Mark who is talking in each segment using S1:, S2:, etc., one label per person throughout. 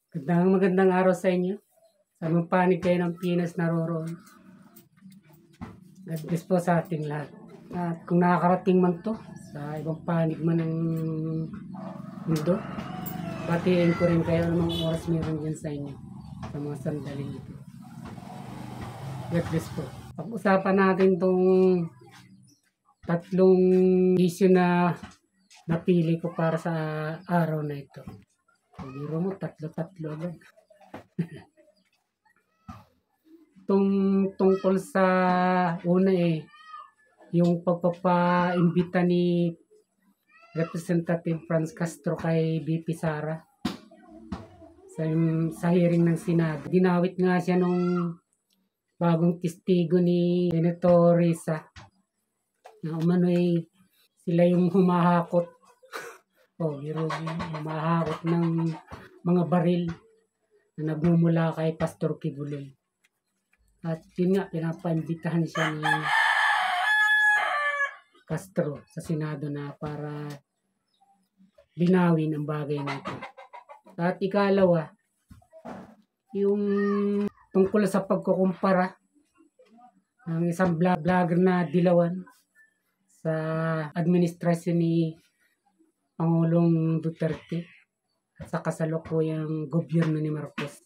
S1: Magandang araw sa inyo. Sa mga panig kayo ng Pinas naroroon. God bless po sa ating lahat. At kung nakakarating man to sa ibang panig man ng mundo, batiin ko rin kayo anong oras meron dyan sa inyo sa mga sandaling ito. God bless po. Pag-usapan natin tong tatlong issue na napili ko para sa araw na ito. Biro mo, tatlo agad. Tungkol sa una yung pagpapaimbita ni Representative Franz Castro kay VP Sara sa hearing ng Senado. Dinawit nga siya nung bagong testigo ni Senator Risa na umano'y sila yung humahakot humahakot ng mga baril na nagmumula kay Pastor Kibuloy. At yun nga, pinapaimbitahan siya ni Castro sa Senado na para linawin ang bagay na ito. At ikalawa, yung tungkol sa pagkukumpara ng isang vlogger na dilawan sa administrasyon ni Pangulong Duterte at sa kasalukuyang gobyerno ni Marcos.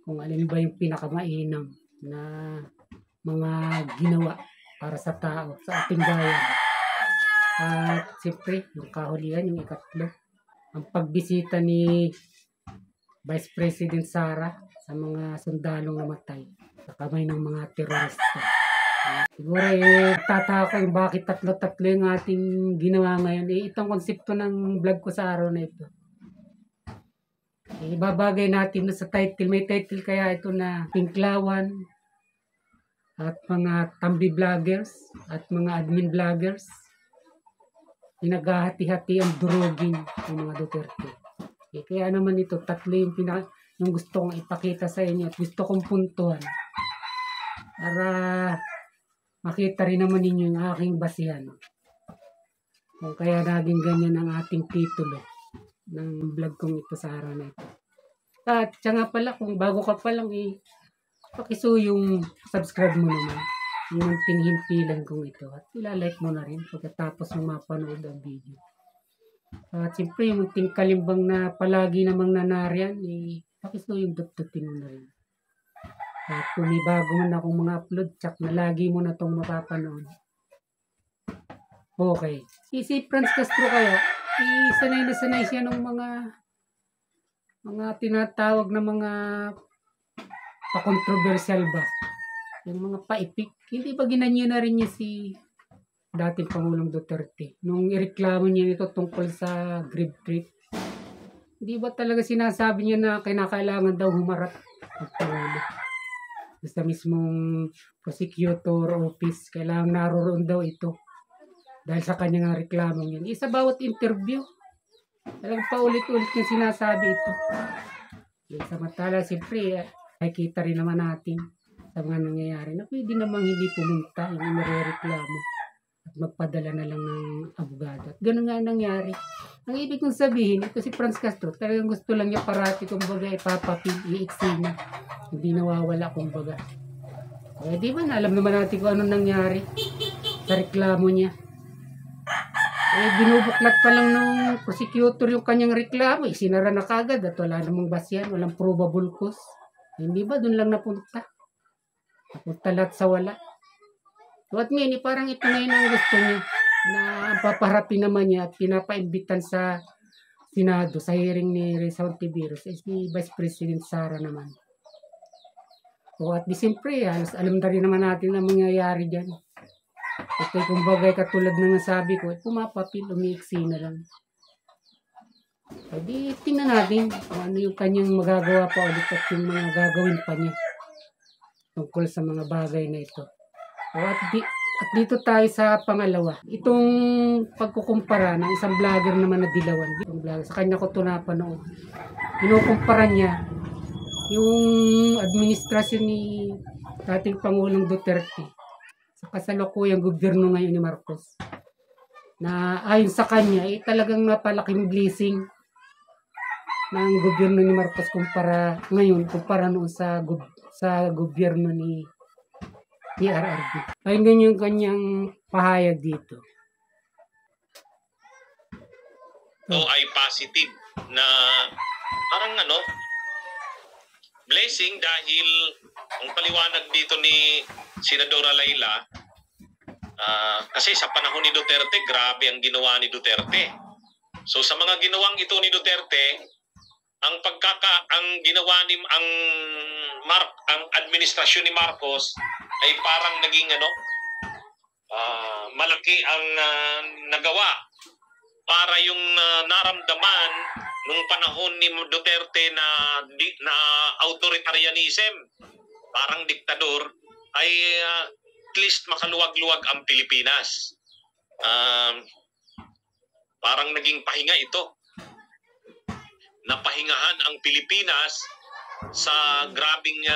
S1: Kung alin ba yung pinakamainam na mga ginawa para sa tao, sa ating bayan. At siyempre, yung kahulihan, yung ikatlo, ang pagbisita ni Vice President Sara sa mga sundalong namatay sa kamay ng mga terorista. Siguro tataka yung bakit tatlo-tatlo yung ating ginawa ngayon. Itong konsepto ng vlog ko sa araw na ito. Ibabagay natin sa title. May title kaya ito na Pinklawan at mga tambi vloggers at mga admin vloggers. Pinaghahati-hati ang durugin ng mga Duterte. Kaya naman ito, tatlo yung gusto kong ipakita sa inyo at gusto kong puntuhan para makita rin naman ninyo yung aking basihan. Kung kaya naging ganyan ang ating titulo ng vlog kong ito sa araw na ito. At siya nga pala, kung bago ka pa lang pakisuyo yung subscribe mo naman. Yung tinghimpilan kong ito. At ilalike mo na rin pagkatapos mo mapanood ang video. At siyempre yung tingkalimbang na palagi namang nanariyan, pakisuyo yung dot-dotin mo na rin. At kung may bago man akong mga upload, tsak na lagi mo na itong mapapanood. Okay. Si Franz Castro kaya, sanay na sanay siya ng mga tinatawag na mga pa-controversial ba? Yung mga paipik. Hindi ba ginanyo na rin niya si dating Pangulong Duterte? Nung ireklamo niya ito tungkol sa grave trip. Hindi ba talaga sinasabi niya na kinakailangan daw humarap ang Pangulo? Sa mismong prosecutor office, kailangan naroon daw ito. Dahil sa kanyang reklamong yan. Sa bawat interview, talagang paulit-ulit yung sinasabi ito. Samantala, siyempre, nakikita rin naman natin sa mga nangyayari na pwede namang hindi pumunta, yung nare-reklamo at magpadala na lang ng abogado. At ganun nga nangyari. Ang ibig kong sabihin, ito si Franz Castro, talagang gusto lang niya parati, kumbaga, ipapapil, iiksina. Hindi nawawala, kumbaga. Di ba, alam naman natin kung ano nangyari sa reklamo niya. Binubuklat pa lang ng prosecutor yung kanyang reklamo. Sinara na kagad at wala namang basyan, walang probable cause. Hindi ba, dun lang napunta. Napunta lahat sa wala. At ngayon, parang ito na yun ang gusto niya na papaharapin naman niya at pinapaimbitan sa Senado sa hearing ni Risa Hontiveros si Vice President Sara naman. At di siyempre, alam na rin naman natin ang mangyayari dyan. Ito kumbaga katulad ng nasabi ko, pumapapil, umiiksi na lang. Di tingnan natin kung ano yung kanyang magagawa pa ulit at yung mga gagawin pa niya tungkol sa mga bagay na ito. At dito tayo sa pangalawa. Itong pagkukumpara ng isang vlogger naman na dilawan. Sa kanya ko ito napanood. Kinukumpara niya yung administrasyon ni dating Pangulong Duterte sa kasalukuyang gobyerno ngayon ni Marcos. Na ayon sa kanya, talagang napalaking blessing ng gobyerno ni Marcos kumpara noon sa gobyerno ni PRRD. Ayun yung kanyang pahayag dito.
S2: ito ay positive na parang blessing dahil ang paliwanag dito ni Senadora Laila, kasi sa panahon ni Duterte, grabe ang ginawa ni Duterte. So sa mga ginawang ito ni Duterte, ang ginawa ni ang administrasyon ni Marcos ay parang naging malaki ang nagawa para yung naramdaman nung panahon ni Duterte na authoritarianism, parang diktador, ay at least makaluwag-luwag ang Pilipinas. Parang naging pahinga ito. Napahingahan ang Pilipinas sa grabing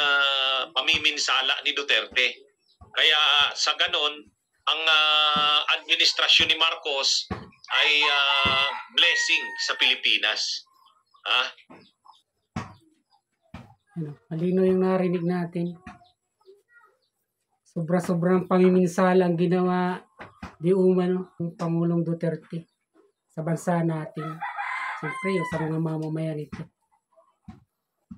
S2: pamiminsala ni Duterte. Kaya sa ganon, ang administrasyon ni Marcos ay blessing sa Pilipinas.
S1: Malino yung narinig natin. Sobra-sobrang pamiminsala ang ginawa di umano ng Pangulong Duterte sa bansa natin. Siyempre, sa mga mamamayan ito.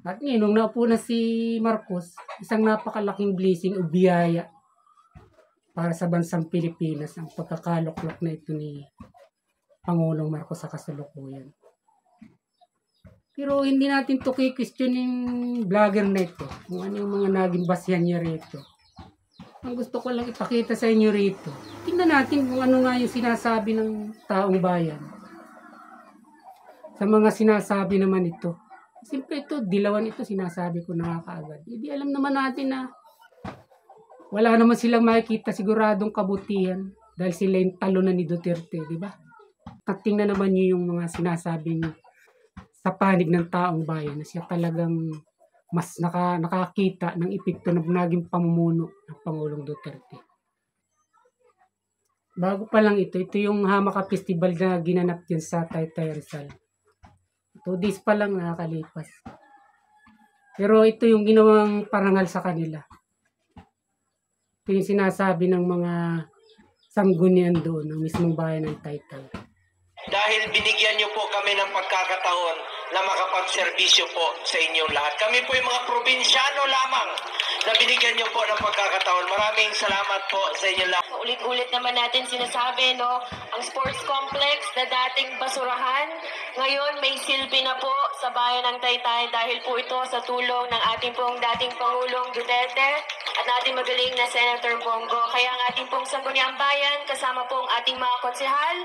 S1: At ngayon, nung naupo na si Marcos, isang napakalaking blessing o biyaya para sa bansang Pilipinas ang pagkakaloklok na ito ni Pangulong Marcos sa kasalukuyan. Pero hindi natin to i-question yung vlogger na ito, kung ano yung mga naging basihan niya rito. Ang gusto ko lang ipakita sa inyo rito, tingnan natin kung ano nga yung sinasabi ng taong bayan. Sa mga sinasabi naman ito, siyempre ito, dilawan ito, sinasabi ko na kaagad. Hindi alam naman natin na wala naman silang makikita siguradong kabutihan dahil sila yung talunan ni Duterte, di ba? At tingnan naman nyo yung mga sinasabing sa panig ng taong bayan na siya talagang mas nakakita ng epekto ng naging pamumuno ng Pangulong Duterte. Bago pa lang ito yung Hamaka Festival na ginanap dyan sa Taytay Rizal. 2 days pa lang nakakalipas. Pero ito yung ginawang parangal sa kanila. Ito yung sinasabi ng mga sanggunian doon, ng mismong bayan ng Taytay.
S3: Dahil binigyan niyo po kami ng pagkakataon na makapagserbisyo po sa inyong lahat. Kami po yung mga probinsyano lamang na binigyan niyo po ng pagkakataon. Maraming salamat po sa inyo lahat.
S4: Ulit-ulit naman natin sinasabi, ang sports complex na dating basurahan, ngayon may silbi na po sa bayan ng Taytay dahil po ito sa tulong ng ating pong dating Pangulong Duterte at ating magaling na Senator Bongo. Kaya ang ating pong Sangguniang Bayan, kasama pong ating mga konsehal,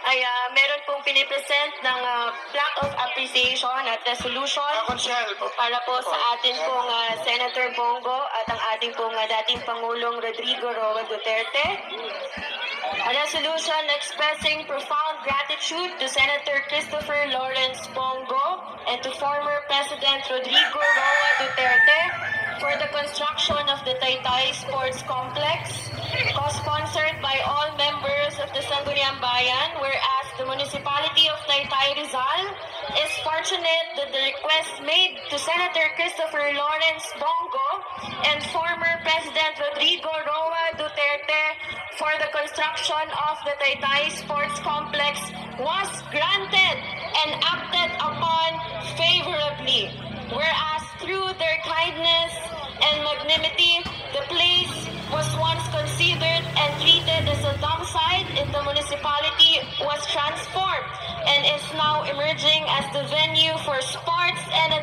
S4: ay meron pong pinipresent ng plaque of appreciation at resolution para po sa atin pong Senator Bongo at ang ating pong dating Pangulong Rodrigo Roa Duterte. A resolution expressing profound gratitude to Senator Christopher Lawrence Bongo and to former President Rodrigo Roa Duterte for the construction of the Taytay Sports Complex, co-sponsored by all members of the Sangguniang Bayan, whereas the municipality of Taytay Rizal is fortunate that the request made to Senator Christopher Lawrence Bongo and former President Rodrigo Roa Duterte for the construction of the Taytay Sports Complex was granted and acted upon favorably, whereas through their kindness and magnanimity, the place was once considered and treated as a dump site in the municipality was transformed and is now emerging as the venue for sports and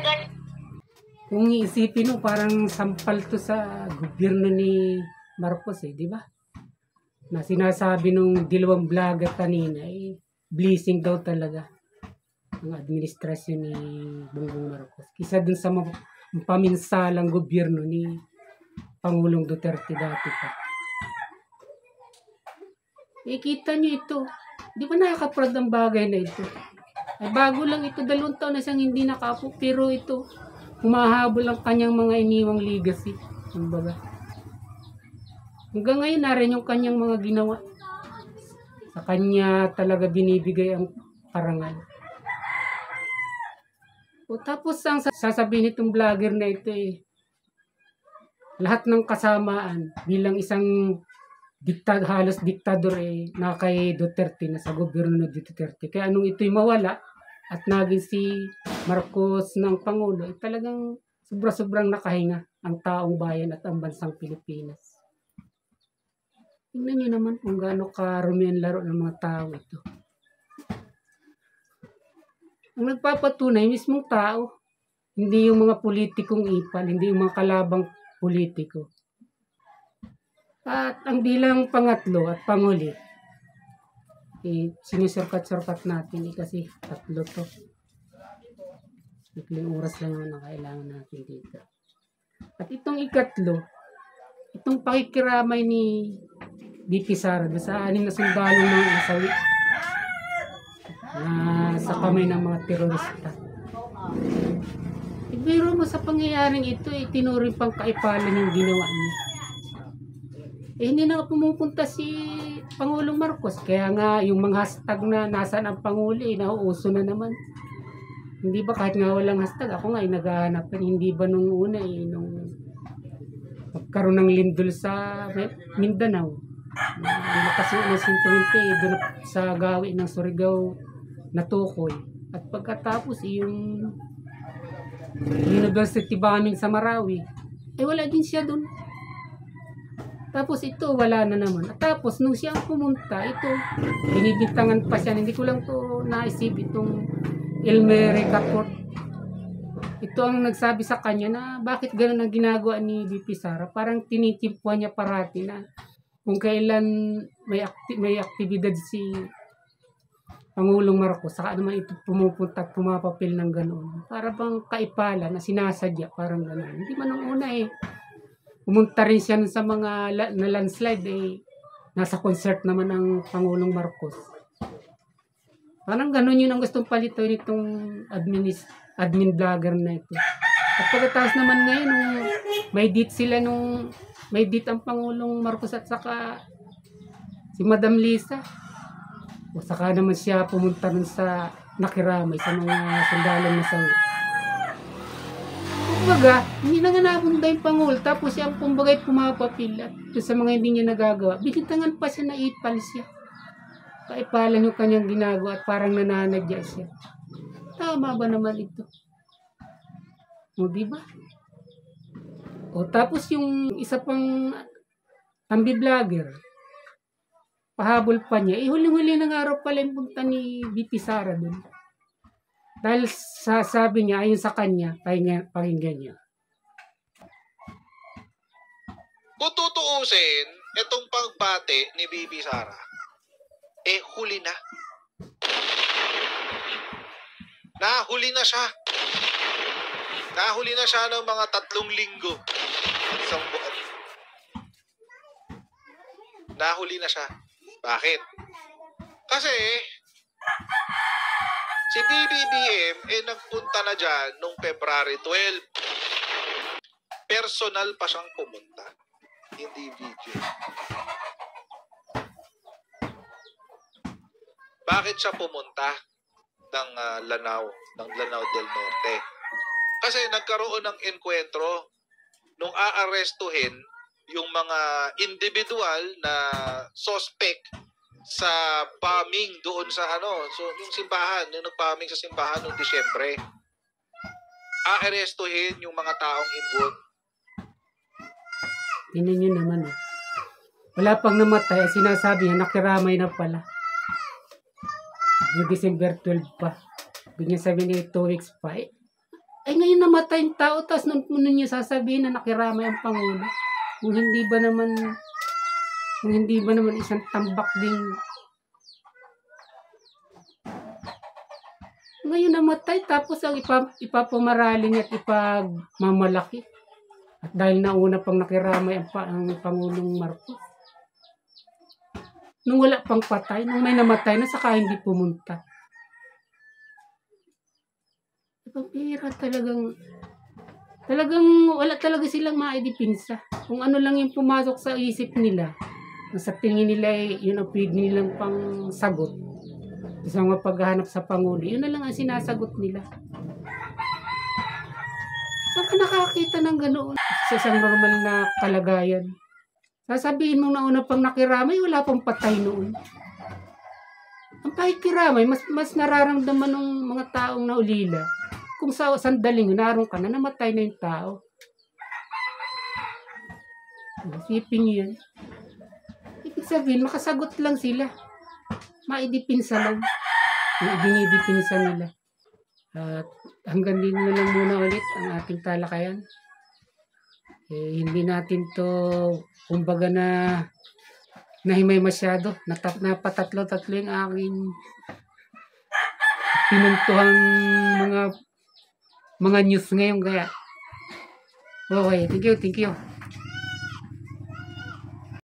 S1: Kung iisipin mo, parang sampal to sa gobyerno ni Marcos di ba? Na sinasabi nung dalawang vlogger kanina, blessing daw talaga ang administrasyon ni Bongbong Marcos. Kisa dun sa paminsalang gobyerno ni Pangulong Duterte dati pa. Kita nyo ito. Di ba nakaka-proud ang bagay na ito? Ay, bago lang ito, 2 taon na siyang hindi nakapo, pero ito, humahabol ang kanyang mga iniwang legacy. Kumbaga. Hanggang ngayon, narin yung kanyang mga ginawa. Sa kanya talaga binibigay ang parangal. O tapos ang sasabihin nitong vlogger na ito lahat ng kasamaan bilang isang halos diktador na kay Duterte na sa gobyerno ni Duterte. Kaya nung ito'y mawala at naging si Marcos ng Pangulo, talagang sobrang nakahinga ang taong bayan at ang bansang Pilipinas. Tingnan nyo naman kung gaano karumi ang laro ng mga tao ito. Ang nagpapatunay mismong tao, hindi yung mga politikong ipal, hindi yung mga kalabang politiko. At ang bilang pangatlo at panghuli, sinusurkat-surkat natin kasi tatlo to. Ikling oras lang naman ang kailangan natin dito. At itong ikatlo, itong pakikiramay ni BP Sara sa 6 na sundalo ng nasawi na sa kamay ng mga terorista. Ibiro mo sa pangyayaring ito, tinuring pang kaipalan yung ginawa niya. Hindi na pumupunta si Pangulong Marcos. Kaya nga yung mga hashtag na nasaan ang Pangulo, nauuso na naman. Hindi ba kahit nga walang hashtag, ako nga naghahanap. Hindi ba nung una nung magkaroon ng lindol sa Mindanao. Ang lakas ng 120 doon sa gawi ng Surigao na tukoy. At pagkatapos yung University bombing sa Marawi, wala din siya doon. Tapos ito, wala na naman. At tapos, nung siya pumunta, ito, binibintangan pa siya. Hindi ko lang to naisip itong Elmer Caport. Ito ang nagsabi sa kanya na bakit gano'n ang ginagawa ni BP Sara. Parang tinitimpuan niya parati na kung kailan may aktibidad si Pangulong Marcos, saka naman ito pumupunta at pumapapil ng gano'n. Para bang kaipala na sinasadya, parang gano'n. Hindi man ang una pumunta rin siya sa mga na landslide nasa concert naman ng Pangulong Marcos. Parang gano'n yun ang gustong palito nitong admin vlogger na ito. At pagkatapos naman ngayon, may date ang Pangulong Marcos at saka si Madam Lisa. O saka naman siya pumunta nun sa nakiramay sa mga sundalong nasawi. Kumbaga, hindi na nga napunta yung Pangulo, tapos siya kumbaga'y pumapapil at sa mga hindi niya nagagawa, binintangan pa siya na ipal siya. Kaipalan yung kanyang ginagawa at parang nananadya siya. Tama ba naman ito? O diba? O tapos yung isa pang tambi vlogger, pahabol pa niya, huling-huli ng araw pala yung punta ni BP Sara dun. Dahil sabi niya, ayon sa kanya, pakinggan niya.
S5: Kung tutuusin, itong pagbate ni BP Sara, huli na. Nahuli na siya. Nahuli na siya ng mga 3 linggo. Isang buwan. Nahuli na siya. Bakit? Kasi, si BBBM nagpunta na dyan noong February 12. Personal pa siyang pumunta. Hindi video. Bakit siya pumunta ng Lanao del Norte? Kasi nagkaroon ng enkwentro nung aarestuhin yung mga individual na suspect sa bombing doon sa so yung simbahan, yung nag-bombing sa simbahan noong Disyembre. Aarestuhin yung mga taong involved.
S1: Tingnan nyo naman wala pang namatay, sinasabi niya nakiramay na pala. Yung December 12 pa. Bigyan sabihin niya 2 weeks pa. Ngayon namatay yung tao, tapos nung niya sasabihin na nakiramay ang Pangulo. Kung hindi ba naman isang tambak din. Ngayon namatay, tapos ang ipapamarali niya at ipagmamalaki. At dahil nauna pang nakiramay ang Pangulong Marcos. Nung wala pang patay, nung may namatay na, saka hindi pumunta. Pagpira talagang wala talaga silang maidipinsa. Kung ano lang yung pumasok sa isip nila, sa tingin nila yun ang pwede nilang pang sagot. Sa mga paghahanap sa Pangulo, yun na lang ang sinasagot nila. ka nakakita ng ganoon sa isang normal na kalagayan. Sasabihin mong nauna pang nakiramay, wala pang patay noon. Ang pakikiramay, mas nararamdaman ng mga taong naulila kung sa sandaling naroon ka na, namatay na yung tao. Isipin niyo yan. Ibig sabihin, makasagot lang sila. Maidipinsa lang. Yung dinidipinsa nila. At hanggang din na lang muna ulit ang ating talakayan. Hindi natin to, kumbaga na nahimay masyado. Napatatlo-tatlo yung aking pinuntuhang mga news ngayon. Kaya, okay, thank you.